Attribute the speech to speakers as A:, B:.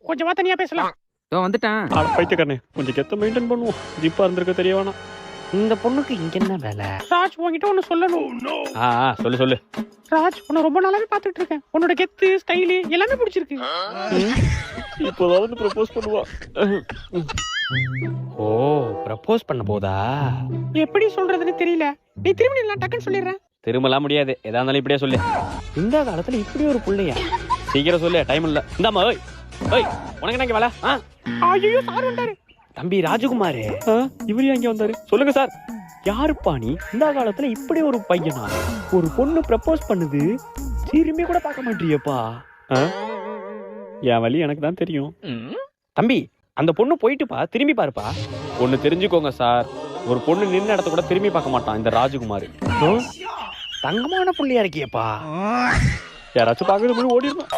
A: கொஞ்சமா தனியா பேசலாம்.
B: வந்துட்டேன்.
C: பைத்தியக்காரனே, கொஞ்சம் கெத்த மெயின்டைன் பண்ணுவோம். ஜிப்பா இருந்திருக்க தெரிய வேணாம்.
A: இந்த பொண்ணுக்கு இங்க என்ன வேலை? ராஜ் உன்கிட்ட ஒண்ணு சொல்லணும்.
C: சொல்லு சொல்லு.
A: ராஜ் உன்னை ரொம்ப நாளாவே பாத்துட்டு இருக்கேன். உன்னோட கெத்து ஸ்டைலு எல்லாமே பிடிச்சிருக்கு.
C: இப்போதான் வந்து ப்ரப்போஸ் பண்ணுவா.
A: ஓ, ப்ரப்போஸ் பண்ண போதா? எப்படி சொல்றதுன்னு தெரியல. நீ திரும்பி எல்லாம் டக்குன்னு சொல்லிடுறேன்.
C: திரும்பலாம் முடியாது. எதா இருந்தாலும் இப்படியே சொல்லு.
A: இந்த காலத்துல இப்படி ஒரு புள்ளையா?
C: சீக்கிரம் சொல்லு, டைம் இல்ல. இந்தாமா. ஓய் ஓய், உனக்கு என்ன வேலை?
A: ஐயோ, சார் வந்தாரு. தம்பி ராஜகுமார்,
C: இவரு எங்க வந்தாரு? சொல்லுங்க சார்.
A: யாருப்பா நீ? இந்த காலத்துல இப்படி ஒரு பையனா? ஒரு பொண்ணு ப்ரப்போஸ் பண்ணுது, திரும்பி கூட பார்க்க மாட்டீங்கப்பா.
C: என் வழி எனக்கு தான் தெரியும்.
A: தம்பி, அந்த பொண்ணு போயிட்டுப்பா, திரும்பி பாருப்பா.
C: ஒண்ணு தெரிஞ்சுக்கோங்க சார், ஒரு பொண்ணு நின்ன இடத்த கூட திரும்பி பார்க்க மாட்டான் இந்த ராஜகுமார்.
A: தங்கமான புள்ளையா இருக்கியப்பா.
C: யாராச்சும் பார்க்கறது போய் ஓடிடணும்.